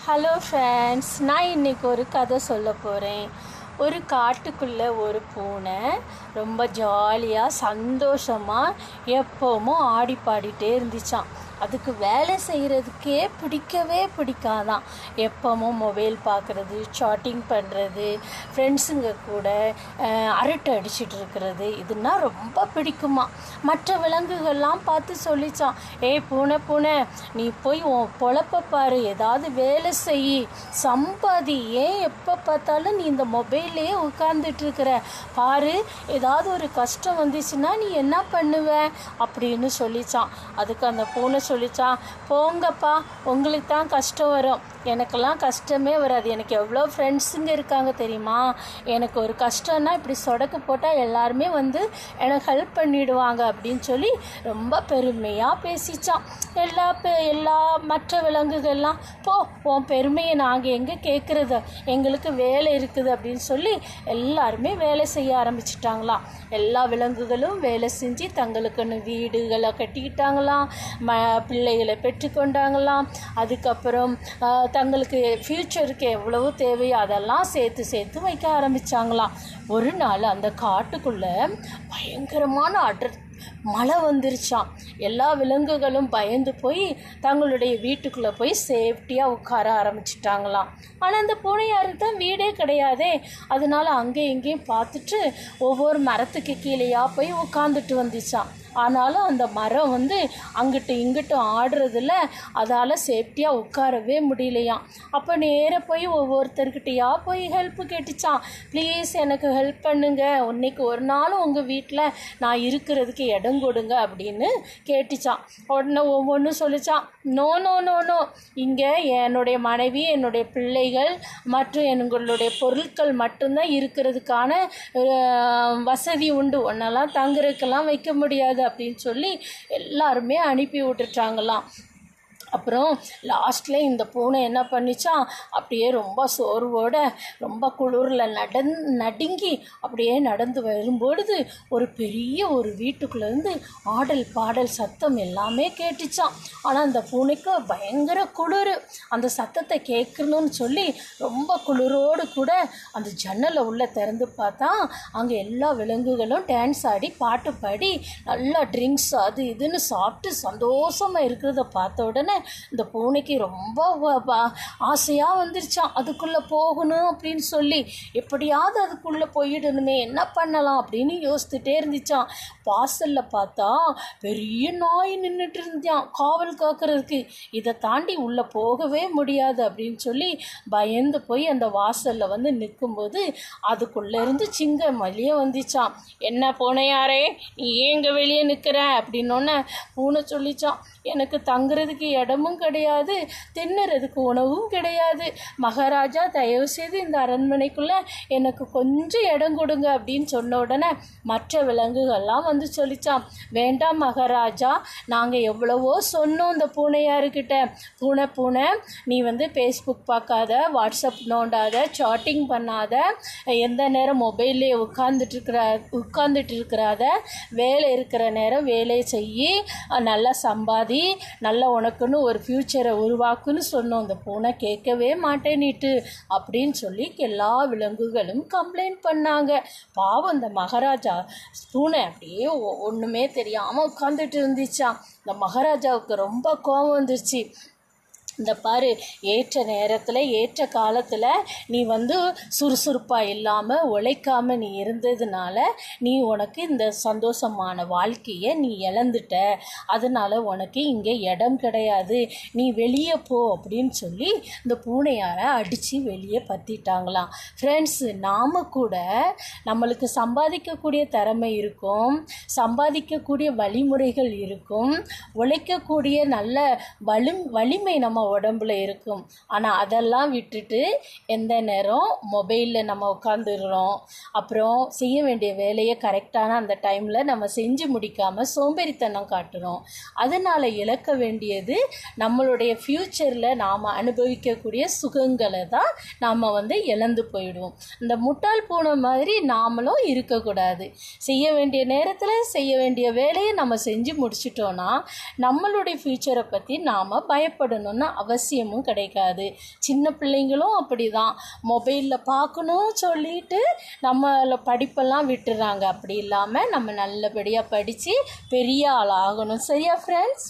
Hello friends, நான் இன்றைக்கி ஒரு கதை சொல்ல போகிறேன். ஒரு காட்டுக்குள்ளே ஒரு பூனை ரொம்ப ஜாலியாக சந்தோஷமாக எப்போவும் ஆடி பாடிட்டே இருந்துச்சான். அதுக்கு வேலை செய்கிறதுக்கே பிடிக்கவே பிடிக்காதான். எப்பவும் மொபைல் பார்க்குறது, சாட்டிங் பண்ணுறது, ஃப்ரெண்ட்ஸுங்க கூட அரட்டை அடிச்சிட்டு இருக்கிறது, இதுனா ரொம்ப பிடிக்குமா. மற்ற விலங்குகள்லாம் பார்த்து சொல்லிச்சான், ஏய் பூனை பூனை, நீ போய் உன் பொழப்ப பாரு, ஏதாவது வேலை செய், சம்பாதி. ஏன் எப்போ பார்த்தாலும் நீ இந்த மொபைல்லையே உட்கார்ந்துட்டுருக்கிற பாரு, ஏதாவது ஒரு கஷ்டம் வந்துச்சுன்னா நீ என்ன பண்ணுவ அப்படின்னு சொல்லிச்சான். அதுக்கு அந்த பூனை சொல்லிச்சான், போங்கப்பா, உங்களுக்கு தான் கஷ்டம் வரும், எனக்கெல்லாம் கஷ்டமே வராது. எனக்கு எவ்வளோ ஃப்ரெண்ட்ஸுங்க இருக்காங்க தெரியுமா. எனக்கு ஒரு கஷ்டம்னா இப்படி சொடக்கு போட்டால் எல்லாருமே வந்து எனக்கு ஹெல்ப் பண்ணிவிடுவாங்க அப்படின்னு சொல்லி ரொம்ப பெருமையாக பேசிச்சான். எல்லா மற்ற விலங்குகள்லாம், போ, உன் பெருமையை நாங்கள் எங்கே கேட்குறது, எங்களுக்கு வேலை இருக்குது அப்படின்னு சொல்லி எல்லாருமே வேலை செய்ய ஆரம்பிச்சிட்டாங்களாம். எல்லா விலங்குகளும் வேலை செஞ்சு தங்களுக்குன்னு வீடுகளை கட்டிக்கிட்டாங்களாம், பிள்ளைகளை பெற்றுக்கொண்டாங்களாம். அதுக்கப்புறம் தங்களுக்கு ஃப்யூச்சருக்கு எவ்வளவு தேவையோ அதெல்லாம் சேர்த்து வைக்க ஆரம்பித்தாங்களாம். ஒரு நாள் அந்த காட்டுக்குள்ளே பயங்கரமான மழை வந்துருச்சான். எல்லா விலங்குகளும் பயந்து போய் தங்களுடைய வீட்டுக்குள்ளே போய் சேஃப்டியாக உட்கார ஆரம்பிச்சிட்டாங்களாம். ஆனால் அந்த பூனையாருக்கு தான் வீடே கிடையாதே. அதனால அங்கேயும் இங்கேயும் பார்த்துட்டு ஒவ்வொரு மரத்துக்கு கீழேயா போய் உட்காந்துட்டு வந்துச்சான். ஆனாலும் அந்த மரம் வந்து அங்கிட்டு இங்கிட்டு ஆடுறதில்ல, அதால் சேஃப்டியாக உட்காரவே முடியலையாம். அப்போ நேராக போய் ஒவ்வொருத்தர்கிட்டையா போய் ஹெல்ப்பு கேட்டுச்சான். ப்ளீஸ் எனக்கு ஹெல்ப் பண்ணுங்க, இன்னைக்கு ஒரு நாளும் உங்கள் வீட்டில் நான் இருக்கிறதுக்கு இடம் கொடுங்க அப்படின்னு கேட்டுச்சான். உடனே ஒவ்வொன்றும் சொல்லிச்சான், நோ நோ நோ நோ, இங்கே என்னுடைய மனைவி, என்னுடைய பிள்ளைகள் மற்றும் எங்களுடைய பொருட்கள் மட்டும்தான் இருக்கிறதுக்கான வசதி உண்டு, ஒன்றெல்லாம் தங்குறதுக்கெல்லாம் வைக்க முடியாது அப்படின்னு சொல்லி எல்லாருமே அனுப்பி விட்டுட்டாங்களாம். அப்புறம் லாஸ்ட்டில் இந்த பூனை என்ன பண்ணிச்சான், அப்படியே ரொம்ப சோர்வோட ரொம்ப குளிரில் நடுங்கி அப்படியே நடந்து வரும்பொழுது ஒரு பெரிய ஒரு வீட்டுக்குள்ளேருந்து ஆடல் பாடல் சத்தம் எல்லாமே கேட்டுச்சான். ஆனால் அந்த பூனைக்கு பயங்கர குளிர். அந்த சத்தத்தை கேட்கணும்னு சொல்லி ரொம்ப குளிரோடு கூட அந்த ஜன்னலை உள்ளே திறந்து பார்த்தா அங்கே எல்லா விலங்குகளும் டான்ஸ் ஆடி பாட்டு பாடி நல்லா ட்ரிங்க்ஸ் அது இதுன்னு சாப்பிட்டு சந்தோஷமாக இருக்கிறத பார்த்த உடனே இந்த பூனைக்கு ரொம்ப ஆசையாக வந்துருச்சான் அதுக்குள்ளே போகணும் அப்படின்னு சொல்லி. எப்படியாவது அதுக்குள்ளே போயிடணுமே, என்ன பண்ணலாம் அப்படின்னு யோசித்துட்டே இருந்துச்சான். வாசலில் பார்த்தா பெரிய நாய் நின்றுட்டு இருந்தான் காவல் காக்கிறதுக்கு. இதை தாண்டி உள்ளே போகவே முடியாது அப்படின்னு சொல்லி பயந்து போய் அந்த வாசலில் வந்து நிற்கும்போது அதுக்குள்ளேருந்து சிங்கம் வெளியே வந்துச்சான். என்ன பூனையாரே, நீ ஏங்க வெளியே நிற்கிற அப்படின்னோடனே பூனை சொல்லிச்சான், எனக்கு தங்குறதுக்கு இடமும் கிடையாது, தின்னுறதுக்கு உணவும் கிடையாது, மகாராஜா தயவுசெய்து இந்த அரண்மனைக்குள்ளே எனக்கு கொஞ்சம் இடம் கொடுங்க அப்படின்னு சொன்ன உடனே மற்ற விலங்குகள்லாம் வந்து சொல்லிச்சான், வேண்டாம் மகாராஜா, நாங்கள் எவ்வளவோ சொன்னோம் இந்த பூனையாருக்கிட்ட, பூனை நீ வந்து ஃபேஸ்புக் பார்க்காத, வாட்ஸ்அப் நோண்டாத, சாட்டிங் பண்ணாத, எந்த நேரம் மொபைல்லே உட்காந்துட்டு இருக்கிறாத, வேலை இருக்கிற நேரம் வேலையை செய்யி, நல்லா சம்பாதி, நல்லா உனக்குன்னு ஒரு ஃப்யூச்சரை உருவாக்குன்னு சொன்னோம். அந்த பூனை கேட்கவே மாட்டேனிட்டு அப்படின்னு சொல்லி எல்லா விலங்குகளும் கம்ப்ளைண்ட் பண்ணாங்க. பாவம் இந்த மகாராஜா பூனை அப்படியே ஒன்றுமே தெரியாமல் உட்காந்துட்டு இருந்துச்சான். இந்த மகாராஜாவுக்கு ரொம்ப கோபம் வந்துருச்சு. இந்த பாரு, ஏற்ற நேரத்தில் ஏற்ற காலத்தில் நீ வந்து சுறுசுறுப்பாக இல்லாமல் உழைக்காமல் நீ இருந்ததுனால நீ உனக்கு இந்த சந்தோஷமான வாழ்க்கையை நீ இழந்துட்ட, அதனால் உனக்கு இங்கே இடம் கிடையாது, நீ வெளியே போ அப்படின்னு சொல்லி இந்த பூனையாரை அடித்து வெளியே பற்றிட்டாங்களாம். ஃப்ரெண்ட்ஸு, நாம் கூட நம்மளுக்கு சம்பாதிக்கக்கூடிய திறமை இருக்கும், சம்பாதிக்கக்கூடிய வழிமுறைகள் இருக்கும், உழைக்கக்கூடிய நல்ல வலிமை நம்ம உடம்புல இருக்கும். ஆனால் அதெல்லாம் விட்டுட்டு எந்த நேரம் மொபைலில் நம்ம உட்காந்துடுறோம். அப்புறம் செய்ய வேண்டிய வேலையை கரெக்டான அந்த டைமில் நம்ம செஞ்சு முடிக்காமல் சோம்பேறித்தனம் காட்டுறோம். அதனால் இழக்க வேண்டியது நம்மளுடைய ஃப்யூச்சரில் நாம் அனுபவிக்கக்கூடிய சுகங்களை தான் நாம் வந்து இழந்து போயிடுவோம். இந்த முட்டாள் பூனை மாதிரி நாமளும் இருக்கக்கூடாது. செய்ய வேண்டிய நேரத்தில் செய்ய வேண்டிய வேலையை நம்ம செஞ்சு முடிச்சிட்டோன்னா நம்மளுடைய ஃப்யூச்சரை பற்றி நாம் பயப்படணும்னு அவசியமும் கிடைக்காது. சின்ன பிள்ளைங்களும் அப்படி தான், மொபைலில் பார்க்கணும் சொல்லிட்டு நம்மளை படிப்பெல்லாம் விட்டுறாங்க. அப்படி இல்லாமல் நம்ம நல்லபடியாக படித்து பெரிய ஆள் ஆகணும். சரியா ஃப்ரெண்ட்ஸ்?